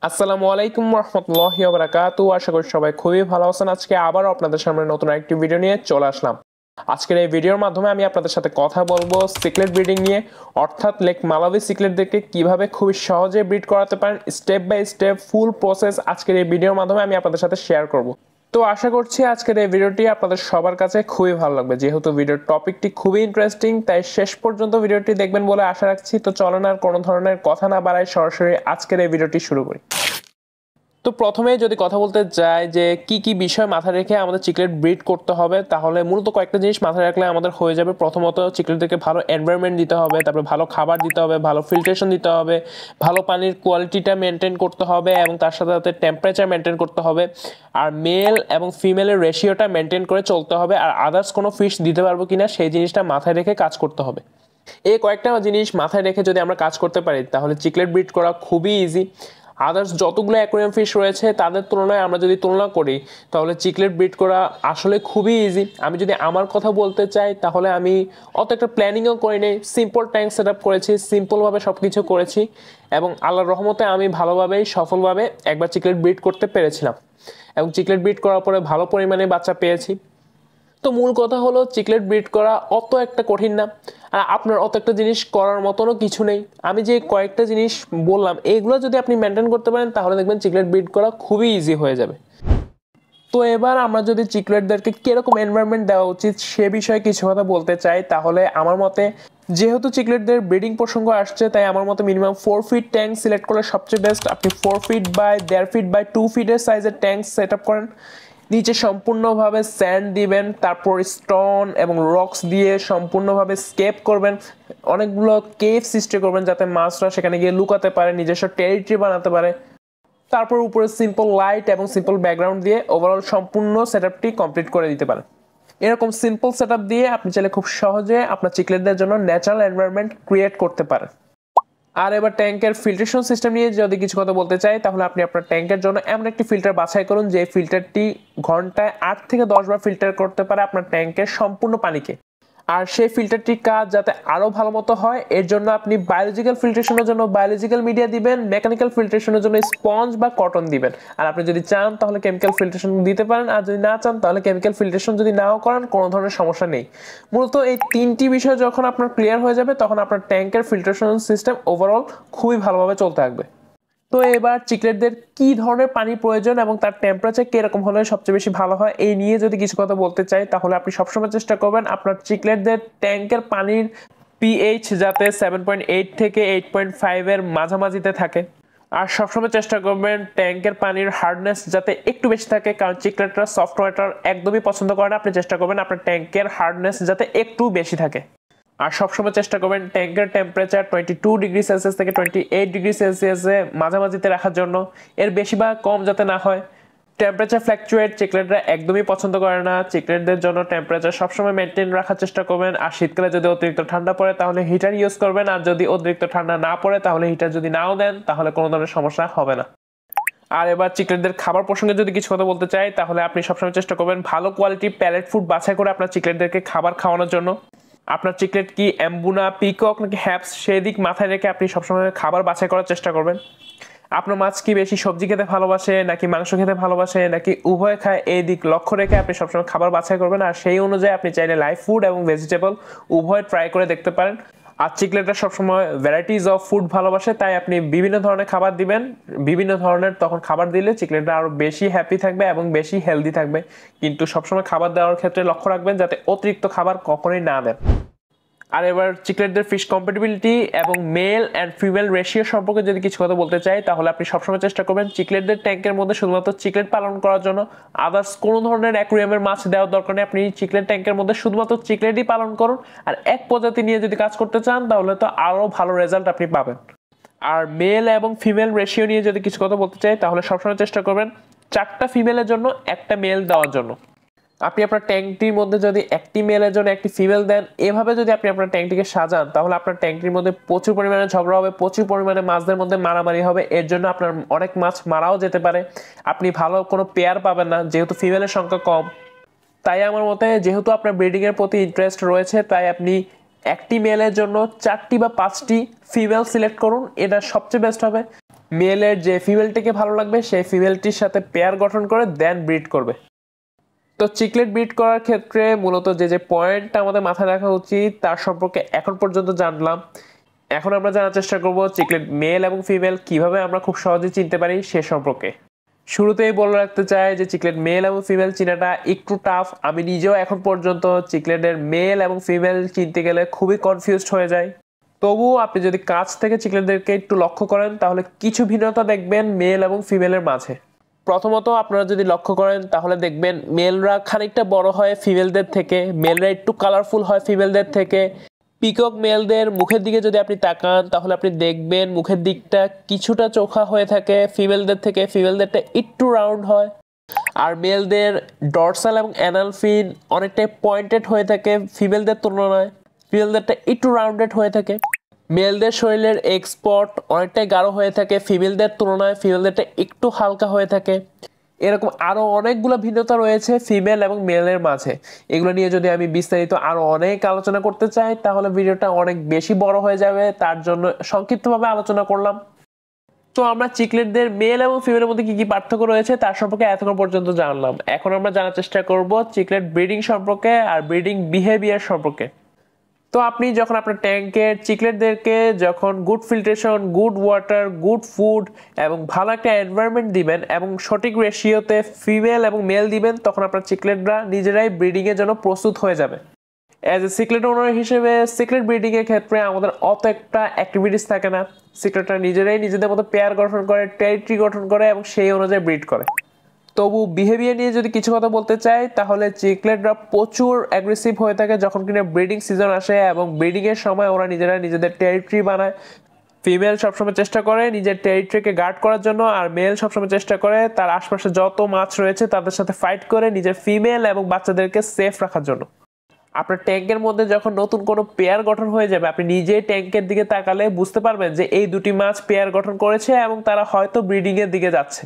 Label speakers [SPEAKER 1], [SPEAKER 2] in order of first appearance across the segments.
[SPEAKER 1] আসসালামু আলাইকুম রহমতুল্লাহি ওয়া বারাকাতুহু। আশা করি সবাই খুবই ভালো আছেন। আজকে আবার আপনাদের সামনে নতুন একটি ভিডিও নিয়ে চলে আসলাম। আজকের এই ভিডিওর মাধ্যমে আমি আপনাদের সাথে কথা বলবো সিক্রেট ব্রিডিং নিয়ে, অর্থাৎ লেক মালাবি সিক্রেটদেরকে কিভাবে খুব সহজে ব্রিড করাতে পারেন, step by step full process আজকের এই ভিডিওর মাধ্যমে আমি আপনাদের সাথে শেয়ার করব। তো আশা করছি আজকের এই ভিডিওটি আপনাদের সবার কাছে খুবই ভালো লাগবে। যেহেতু ভিডিওর টপিকটি খুবই ইন্টারেস্টিং, তাই শেষ পর্যন্ত ভিডিওটি দেখবেন বলে আশা রাখছি। তো চলেন আর কোনো ধরনের কথা না বাড়াই সরাসরি আজকের এই ভিডিওটি শুরু করি। তো প্রথমে যদি কথা বলতে চাই যে কি কি বিষয় মাথায় রেখে আমাদের চিকলেট ব্রিড করতে হবে, তাহলে মূলত কয়েকটা জিনিস মাথায় রাখলে আমাদের হয়ে যাবে। প্রথমত চিকলেটদেরকে ভালো এনভায়রনমেন্ট দিতে হবে, তারপরে ভালো খাবার দিতে হবে, ভালো ফিল্ট্রেশন দিতে হবে, ভালো পানির কোয়ালিটিটা মেনটেন করতে হবে এবং তার সাথে সাথে টেম্পারেচার মেনটেন করতে হবে, আর মেল এবং ফিমেলের রেশিওটা মেনটেন করে চলতে হবে, আর আদার্স কোনো ফিশ দিতে পারবো কিনা সেই জিনিসটা মাথায় রেখে কাজ করতে হবে। এই কয়েকটা জিনিস মাথায় রেখে যদি আমরা কাজ করতে পারি তাহলে চিকলেট ব্রিড করা খুবই ইজি। আদার্স যতগুলো অ্যাকোয়ারিয়াম ফিশ রয়েছে তাদের তুলনায় আমরা যদি তুলনা করি তাহলে চিকলেট ব্রিড করা আসলে খুবই ইজি। আমি যদি আমার কথা বলতে চাই তাহলে আমি অত একটা প্ল্যানিংও করি নেই, সিম্পল ট্যাঙ্ক সেট আপ করেছি, সিম্পলভাবে সব কিছু করেছি এবং আল্লাহর রহমতে আমি ভালোভাবেই সফলভাবে একবার চিকলেট ব্রিড করতে পেরেছিলাম এবং চিকলেট ব্রিড করার পরে ভালো পরিমাণে বাচ্চা পেয়েছি। তো মূল কথা হলো চিকলেট ব্রিড করা অত একটা কঠিন না, আর আপনার অত একটা জিনিস করার মতনও কিছু নেই। আমি যে কয়েকটা জিনিস বললাম এইগুলো যদি আপনি মেনটেন করতে পারেন তাহলে দেখবেন চিকলেট ব্রিড করা খুবই ইজি হয়ে যাবে। তো এবার আমরা যদি চিকলেটদেরকে কীরকম এনভায়রনমেন্ট দেওয়া উচিত সে বিষয়ে কিছু কথা বলতে চাই, তাহলে আমার মতে যেহেতু চিকলেটদের ব্রিডিং প্রসঙ্গ আসছে তাই আমার মতে মিনিমাম 4 ফিট ট্যাঙ্ক সিলেক্ট করলে সবচেয়ে বেস্ট। আপনি 4 ফিট বাই 1.5 ফিট বাই 2 ফিটের সাইজের ট্যাঙ্ক সেট আপ করেন, নিচে সম্পূর্ণভাবে স্যান্ড দিবেন, তারপর স্টোন এবং রক্স দিয়ে সম্পূর্ণভাবে স্কেপ করবেন, অনেকগুলো কেভ সৃষ্টি করবেন যাতে মাছরা সেখানে গিয়ে লুকাতে পারে, নিজস্ব টেরিটরি বানাতে পারে। তারপর উপরে সিম্পল লাইট এবং সিম্পল ব্যাকগ্রাউন্ড দিয়ে ওভারঅল সম্পূর্ণ সেটআপটি কমপ্লিট করে দিতে পারেন। এরকম সিম্পল সেটআপ দিয়ে আপনি চাইলে খুব সহজে আপনার চিকলেটদের জন্য ন্যাচারাল এনভায়রনমেন্ট ক্রিয়েট করতে পারেন। আর এবার ট্যাঙ্কের ফিল্ট্রেশন সিস্টেম নিয়ে যদি কিছু কথা বলতে চাই তাহলে আপনি আপনার ট্যাঙ্কের জন্য এমন একটি ফিল্টার বাছাই করুন যে ফিল্টারটি ঘন্টায় 8 থেকে 10 বার ফিল্টার করতে পারে আপনার ট্যাঙ্কের সম্পূর্ণ পানিকে। আর সেই ফিল্টারটির কাজ যাতে আরও ভালো মতো হয় এর জন্য আপনি বায়োলজিক্যাল ফিল্ট্রেশনের জন্য বায়োলজিক্যাল মিডিয়া দিবেন, মেকানিক্যাল ফিল্ট্রেশনের জন্য স্পঞ্জ বা কটন দিবেন। আর আপনি যদি চান তাহলে কেমিক্যাল ফিল্ট্রেশন দিতে পারেন, আর যদি না চান তাহলে কেমিক্যাল ফিল্ট্রেশন যদি নাও করেন কোনো ধরনের সমস্যা নেই। মূলত এই তিনটি বিষয় যখন আপনার ক্লিয়ার হয়ে যাবে তখন আপনার ট্যাঙ্কের ফিল্ট্রেশন সিস্টেম ওভারঅল খুবই ভালোভাবে চলতে থাকবে। তো এবার চিকলেটদের কি ধরনের পানি প্রয়োজন এবং তার টেম্পারেচার কিরকম হলে সবচেয়ে বেশি ভালো হয় এই নিয়ে যদি কিছু কথা বলতে চাই তাহলে আপনি সবসময় চেষ্টা করবেন আপনার চিকলেটদের ট্যাঙ্কের পানির পিএইচ যাতে 7.8 থেকে 8.5 এর মাঝামাঝিতে থাকে। আর সবসময় চেষ্টা করবেন ট্যাঙ্কের পানির হার্ডনেস যাতে একটু বেশি থাকে, কারণ চিকলেটরা সফট ওয়াটার একদমই পছন্দ করে না। আপনি চেষ্টা করবেন আপনার ট্যাঙ্কের হার্ডনেস যাতে একটু বেশি থাকে। আর সবসময় চেষ্টা করবেন ট্যাঙ্কের টেম্পারেচার 22 ডিগ্রি সেলসিয়াস থেকে 28 ডিগ্রি সেলসিয়াসে মাঝামাঝিতে রাখার জন্য, এর বেশি বা কম যাতে না হয়। টেম্পারেচার ফ্ল্যাকচুয়েট চিকলেটরা একদমই পছন্দ করে না। চিকলেটদের জন্য টেম্পারেচার সবসময় মেনটেন রাখার চেষ্টা করবেন। আর শীতকালে যদি অতিরিক্ত ঠান্ডা পড়ে তাহলে হিটার ইউজ করবেন, আর যদি অতিরিক্ত ঠান্ডা না পড়ে তাহলে হিটার যদি নাও দেন তাহলে কোনো ধরনের সমস্যা হবে না। আর এবার চিকলেটদের খাবার প্রসঙ্গে যদি কিছু কথা বলতে চাই তাহলে আপনি সবসময় চেষ্টা করবেন ভালো কোয়ালিটি প্যালেট ফুড বাছাই করে আপনার চিকলেটদেরকে খাবার খাওয়ানোর জন্য। আপনার চিকলেট কি অ্যাম্বুনা, পিকক নাকি হ্যাপস সেই দিক মাথায় রেখে আপনি সবসময় খাবার বাছাই করার চেষ্টা করবেন। আপনার মাছ কি বেশি সবজি খেতে ভালোবাসে নাকি মাংস খেতে ভালোবাসে নাকি উভয় খায় এই দিক লক্ষ্য রেখে আপনি সবসময় খাবার বাছাই করবেন। আর সেই অনুযায়ী আপনি চাইলে লাইভ ফুড এবং ভেজিটেবল উভয় ট্রাই করে দেখতে পারেন। আর চিকলেটরা সবসময় ভ্যারাইটিস অফ ফুড ভালোবাসে, তাই আপনি বিভিন্ন ধরনের খাবার দিবেন। বিভিন্ন ধরনের তখন খাবার দিলে চিকলেটরা আরও বেশি হ্যাপি থাকবে এবং বেশি হেলদি থাকবে। কিন্তু সবসময় খাবার দেওয়ার ক্ষেত্রে লক্ষ্য রাখবেন যাতে অতিরিক্ত খাবার কখনোই না দেন। আর এবার চিকলেটদের ফিশ কম্প্যাটিবিলিটি এবং মেল অ্যান্ড ফিমেল রেশিও সম্পর্কে যদি কিছু কথা বলতে চাই তাহলে আপনি সবসময় চেষ্টা করবেন চিকলেটদের ট্যাঙ্কের মধ্যে শুধুমাত্র চিকলেট পালন করার জন্য। আদার্স কোনো ধরনের অ্যাকুরিয়ামের মাছ দেওয়ার দরকার নেই। আপনি চিকলেট ট্যাঙ্কের মধ্যে শুধুমাত্র চিকলেটই পালন করুন। আর এক প্রজাতি নিয়ে যদি কাজ করতে চান তাহলে তো আরও ভালো রেজাল্ট আপনি পাবেন। আর মেল এবং ফিমেল রেশিও নিয়ে যদি কিছু কথা বলতে চাই তাহলে সবসময় চেষ্টা করবেন 4টা ফিমেলের জন্য 1টা মেল দেওয়ার জন্য। আপনি আপনার ট্যাঙ্কটির মধ্যে যদি একটি মেলের জন্য একটি ফিমেল দেন, এভাবে যদি আপনি আপনার ট্যাঙ্কটিকে সাজান তাহলে আপনার ট্যাঙ্কটির মধ্যে প্রচুর পরিমাণে ঝগড়া হবে, প্রচুর পরিমাণে মাছদের মধ্যে মারামারি হবে। এর জন্য আপনার অনেক মাছ মারাও যেতে পারে, আপনি ভালো কোনো পেয়ার পাবেন না যেহেতু ফিমেলের সংখ্যা কম। তাই আমার মতে যেহেতু আপনার ব্রিডিংয়ের প্রতি ইন্টারেস্ট রয়েছে তাই আপনি একটি মেলের জন্য 4টি বা 5টি ফিমেল সিলেক্ট করুন, এটা সবচেয়ে বেস্ট হবে। মেলের যে ফিমেলটিকে ভালো লাগবে সেই ফিমেলটির সাথে পেয়ার গঠন করে দেন ব্রিড করবে। তো চিকলেট ব্রিড করার ক্ষেত্রে মূলত যে পয়েন্টটা আমাদের মাথায় রাখা উচিত তার সম্পর্কে এখন পর্যন্ত জানলাম। এখন আমরা জানার চেষ্টা করব চিকলেট মেল এবং ফিমেল কিভাবে আমরা খুব সহজে চিনতে পারি সে সম্পর্কে। শুরুতেই বলে রাখতে চাই যে চিকলেট মেল এবং ফিমেল চিনাটা একটু টাফ। আমি নিজেও এখন পর্যন্ত চিকলেটের মেল এবং ফিমেল চিনতে গেলে খুবই কনফিউজড হয়ে যায়। তবুও আপনি যদি কাছ থেকে চিকলেটদেরকে একটু লক্ষ্য করেন তাহলে কিছু ভিন্নতা দেখবেন মেল এবং ফিমেলের মাঝে। প্রথমত আপনারা যদি লক্ষ্য করেন তাহলে দেখবেন মেলরা খানিকটা বড় হয় ফিমেলদের থেকে, মেলরা একটু কালারফুল হয় ফিমেলদের থেকে। পিকক মেলদের মুখের দিকে যদি আপনি তাকান তাহলে আপনি দেখবেন মুখের দিকটা কিছুটা চোখা হয়ে থাকে ফিমেলদের থেকে, ফিমেলদেরটা একটু রাউন্ড হয়। আর মেলদের ডরসাল এবং অ্যানাল ফিন অনেকটাই পয়েন্টেড হয়ে থাকে ফিমেলদের তুলনায়, ফিমেলদেরটা একটু রাউন্ডেড হয়ে থাকে। মেলদের শরীরের এক্সপট অনেকটাই গাঢ় হয়ে থাকে ফিমেলদের তুলনায়, ফিমেলদেরটা একটু হালকা হয়ে থাকে। এরকম আরও অনেকগুলো ভিন্নতা রয়েছে ফিমেল এবং মেলের মাঝে। এগুলো নিয়ে যদি আমি বিস্তারিত আরও অনেক আলোচনা করতে চাই তাহলে ভিডিওটা অনেক বেশি বড় হয়ে যাবে, তার জন্য সংক্ষিপ্তভাবে আলোচনা করলাম। তো আমরা চিকলেটদের মেল এবং ফিমেলের মধ্যে কি কি পার্থক্য রয়েছে তার সম্পর্কে এতক্ষণ পর্যন্ত জানলাম। এখন আমরা জানার চেষ্টা করব চিকলেট ব্রিডিং সম্পর্কে আর ব্রিডিং বিহেভিয়ার সম্পর্কে। তো আপনি যখন আপনার ট্যাঙ্কের চিকলেটদেরকে যখন good filtration, good water, good food এবং ভালো একটা এনভায়রনমেন্ট দিবেন এবং সঠিক রেশিওতে ফিমেল এবং মেল দিবেন তখন আপনার চিকলেটরা নিজেরাই ব্রিডিংয়ের জন্য প্রস্তুত হয়ে যাবে। অ্যাজ এ সিক্রেট ওনার হিসেবে সিক্রেট ব্রিডিংয়ের ক্ষেত্রে আমাদের অত একটা অ্যাক্টিভিটিস থাকে না। সিক্রেটরা নিজেরাই নিজেদের মতো পেয়ার গঠন করে, টেরিটরি গঠন করে এবং সেই অনুযায়ী ব্রিড করে। তবু বিহেভিয়ার নিয়ে যদি কিছু কথা বলতে চাই তাহলে চিকলেটরা প্রচুর অ্যাগ্রেসিভ হয়ে থাকে যখন কিনা ব্রিডিং সিজন আসে এবং ব্রিডিংয়ের সময় ওরা নিজেরা নিজেদের টেরিটরি বানায়। ফিমেল সবসময় চেষ্টা করে নিজের টেরিটরিকে গার্ড করার জন্য, আর মেল সবসময় চেষ্টা করে তার আশপাশে যত মাছ রয়েছে তাদের সাথে ফাইট করে নিজের ফিমেল এবং বাচ্চাদেরকে সেফ রাখার জন্য। আপনার ট্যাঙ্কের মধ্যে যখন নতুন কোনো পেয়ার গঠন হয়ে যাবে আপনি নিজেই ট্যাঙ্কের দিকে তাকালে বুঝতে পারবেন যে এই দুটি মাছ পেয়ার গঠন করেছে এবং তারা হয়তো ব্রিডিংয়ের দিকে যাচ্ছে।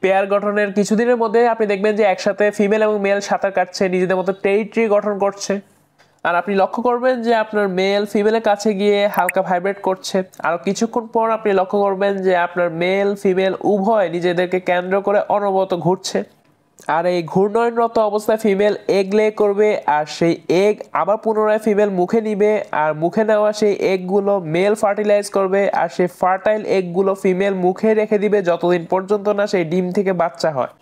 [SPEAKER 1] পেয়ার গঠনের কিছুদিনের মধ্যে আপনি দেখবেন যে একসাথে ফিমেল এবং মেল সাঁতার কাটছে, নিজেদের মতো টেরিটরি গঠন করছে। আর আপনি লক্ষ্য করবেন যে আপনার মেল ফিমেলের কাছে গিয়ে হালকা ভাইব্রেট করছে। আরও কিছুক্ষণ পর আপনি লক্ষ্য করবেন যে আপনার মেল ফিমেল উভয় নিজেদেরকে কেন্দ্র করে অনবরত ঘুরছে। আর এই ঘূর্ণয়নরত অবস্থায় ফিমেল এগ লে করবে আর সেই এগ আবার পুনরায় ফিমেল মুখে নিবে, আর মুখে নেওয়া সেই এগগুলো মেল ফার্টিলাইজ করবে আর সেই ফার্টাইল এগগুলো ফিমেল মুখে রেখে দিবে যতদিন পর্যন্ত না সেই ডিম থেকে বাচ্চা হয়।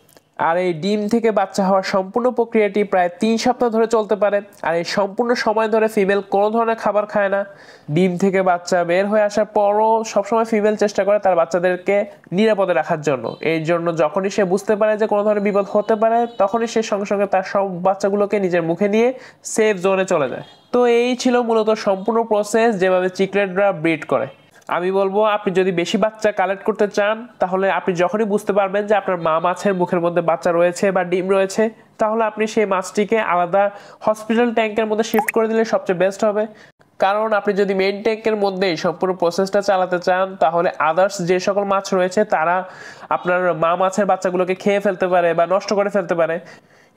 [SPEAKER 1] আর এই ডিম থেকে বাচ্চা হওয়ার সম্পূর্ণ প্রক্রিয়াটি প্রায় 3 সপ্তাহ ধরে চলতে পারে। আর এই সম্পূর্ণ সময় ধরে ফিমেল কোনো ধরনের খাবার খায় না। ডিম থেকে বাচ্চা বের হয়ে আসার পরও সবসময় ফিমেল চেষ্টা করে তার বাচ্চাদেরকে নিরাপদে রাখার জন্য। এই জন্য যখনই সে বুঝতে পারে যে কোনো ধরনের বিপদ হতে পারে তখনই সে সঙ্গে সঙ্গে তার সব বাচ্চাগুলোকে নিজের মুখে নিয়ে সেফ জোনে চলে যায়। তো এই ছিল মূলত সম্পূর্ণ প্রসেস যেভাবে চিকলেটরা ব্রিড করে। আমি বলবো আপনি যদি বেশি বাচ্চা কালেক্ট করতে চান তাহলে আপনি যখনই বুঝতে পারবেন যে আপনার মা মাছের মুখের মধ্যে বাচ্চা রয়েছে বা ডিম রয়েছে তাহলে আপনি সেই মাছটিকে আলাদা হসপিটাল ট্যাঙ্কের মধ্যে শিফট করে দিলে সবচেয়ে বেস্ট হবে। কারণ আপনি যদি মেইন ট্যাঙ্কের মধ্যেই সম্পূর্ণ প্রসেসটা চালাতে চান তাহলে আদার্স যে সকল মাছ রয়েছে তারা আপনার মা মাছের বাচ্চাগুলোকে খেয়ে ফেলতে পারে বা নষ্ট করে ফেলতে পারে।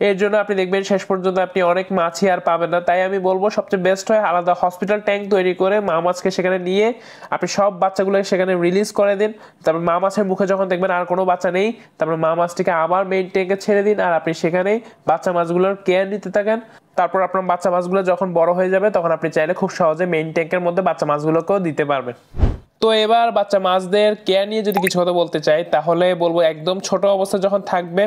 [SPEAKER 1] এর জন্য আপনি দেখবেন শেষ পর্যন্ত আপনি অনেক মাছই আর পাবেন না। তাই আমি বলবো সবচেয়ে বেস্ট হয় আলাদা হসপিটাল ট্যাঙ্ক তৈরি করে মা মাছকে সেখানে নিয়ে আপনি সব বাচ্চাগুলো সেখানে রিলিজ করে দিন। তারপর মা মাছের মুখে যখন দেখবেন আর কোনো বাচ্চা নেই তারপর মা মাছটিকে আবার মেইন ট্যাঙ্কে ছেড়ে দিন আর আপনি সেখানেই বাচ্চা মাছগুলোর কেয়ার নিতে থাকেন। তারপর আপনার বাচ্চা মাছগুলো যখন বড় হয়ে যাবে তখন আপনি চাইলে খুব সহজে মেইন ট্যাঙ্কের মধ্যে বাচ্চা মাছগুলোকেও দিতে পারবেন। তো এবার বাচ্চা মাছদের কেয়ার নিয়ে যদি কিছু কথা বলতে চাই তাহলে বলবো একদম ছোট অবস্থা যখন থাকবে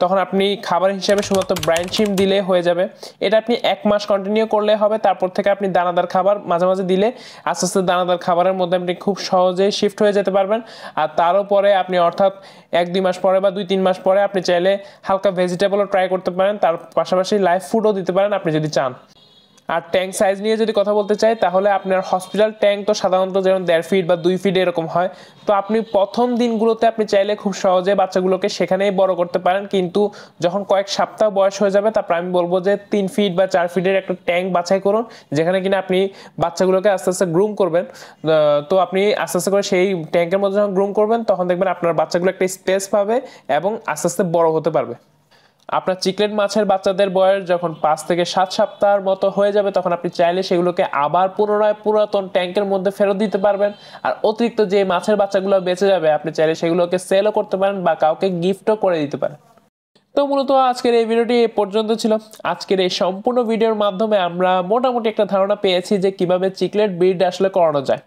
[SPEAKER 1] তখন আপনি খাবার হিসেবে শুধুমাত্র ব্রাইন শিম দিলে হয়ে যাবে। এটা আপনি 1 মাস কন্টিনিউ করলে হবে। তারপর থেকে আপনি দানাদার খাবার মাঝে মাঝে দিলে আস্তে আস্তে দানাদার খাবারের মধ্যে আপনি খুব সহজেই শিফট হয়ে যেতে পারবেন। আর তারও পরে আপনি অর্থাৎ 1-2 মাস পরে বা 2-3 মাস পরে আপনি চাইলে হালকা ভেজিটেবলও ট্রাই করতে পারেন, তার পাশাপাশি লাইভ ফুডও দিতে পারেন আপনি যদি চান। আর ট্যাঙ্ক সাইজ নিয়ে যদি কথা বলতে চাই তাহলে আপনার হসপিটাল ট্যাঙ্ক তো সাধারণত যেমন 1.5 ফিট বা 2 ফিট এরকম হয়। তো আপনি প্রথম দিনগুলোতে আপনি চাইলে খুব সহজে বাচ্চাগুলোকে সেখানেই বড় করতে পারেন, কিন্তু যখন কয়েক সপ্তাহ বয়স হয়ে যাবে তারপর আমি বলবো যে 3 ফিট বা 4 ফিটের একটা ট্যাঙ্ক বাছাই করুন যেখানে কিনা আপনি বাচ্চাগুলোকে আস্তে আস্তে গ্রুম করবেন। তো আপনি আস্তে আস্তে করে সেই ট্যাঙ্কের মধ্যে যখন গ্রুম করবেন তখন দেখবেন আপনার বাচ্চাগুলো একটা স্পেস পাবে এবং আস্তে আস্তে বড় হতে পারবে। আপনার চিকলেট মাছের বাচ্চাদের বয়স যখন 5 থেকে 7 সপ্তাহের মতো হয়ে যাবে তখন আপনি চাইলে সেগুলোকে আবার পুনরায় পুরাতন ট্যাঙ্কের মধ্যে ফেরত দিতে পারবেন। আর অতিরিক্ত যে মাছের বাচ্চাগুলো বেঁচে যাবে আপনি চাইলে সেগুলোকে সেলও করতে পারেন বা কাউকে গিফটও করে দিতে পারেন। তো মূলত আজকের এই ভিডিওটি এ পর্যন্ত ছিল। আজকের এই সম্পূর্ণ ভিডিওর মাধ্যমে আমরা মোটামুটি একটা ধারণা পেয়েছি যে কিভাবে চিকলেট ব্রিড আসলে করানো যায়।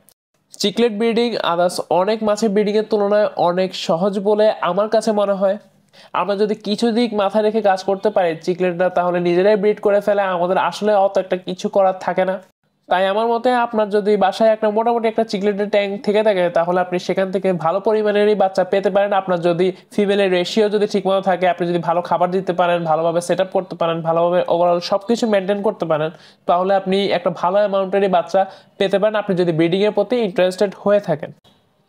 [SPEAKER 1] চিকলেট ব্রিডিং আদার্স অনেক মাছের ব্রিডিং এর তুলনায় অনেক সহজ বলে আমার কাছে মনে হয়। আমরা যদি কিছু দিক মাথায় রেখে কাজ করতে পারি চিকলেটরা তাহলে নিজেরাই ব্রিড করে ফেলে, আমাদের আসলে অত একটা কিছু করার থাকে না। তাই আমার মতে আপনার যদি বাসায় একটা মোটামুটি একটা চিকলেটের ট্যাঙ্ক থেকে থাকে তাহলে আপনি সেখান থেকে ভালো পরিমাণেরই বাচ্চা পেতে পারেন। আপনার যদি ফিমেলের রেশিও যদি ঠিকমতো থাকে, আপনি যদি ভালো খাবার দিতে পারেন, ভালোভাবে সেট আপ করতে পারেন, ভালোভাবে ওভারঅল সব কিছু মেনটেন করতে পারেন, তাহলে আপনি একটা ভালো অ্যামাউন্টেরই বাচ্চা পেতে পারেন আপনি যদি ব্রিডিংয়ের প্রতি ইন্টারেস্টেড হয়ে থাকেন।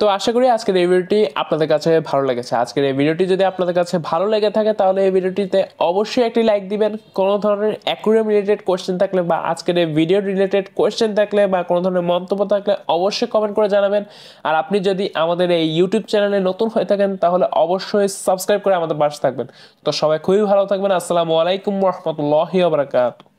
[SPEAKER 1] তো আশা করি আজকের এই ভিডিওটি আপনাদের কাছে ভালো লেগেছে। আজকের এই ভিডিওটি যদি আপনাদের কাছে ভালো লেগে থাকে তাহলে এই ভিডিওটিতে অবশ্যই একটি লাইক দিবেন। কোনো ধরনের অ্যাকুয়ারিয়াম রিলেটেড কোয়েশ্চেন থাকলে বা আজকের এই ভিডিও রিলেটেড কোয়েশ্চেন থাকলে বা কোনো ধরনের মন্তব্য থাকলে অবশ্যই কমেন্ট করে জানাবেন। আর আপনি যদি আমাদের এই ইউটিউব চ্যানেলে নতুন হয়ে থাকেন তাহলে অবশ্যই সাবস্ক্রাইব করে আমাদের পাশে থাকবেন। তো সবাই খুবই ভালো থাকবেন। আসসালামু আলাইকুম ওয়া রাহমাতুল্লাহি ওয়া বারাকাতুহু।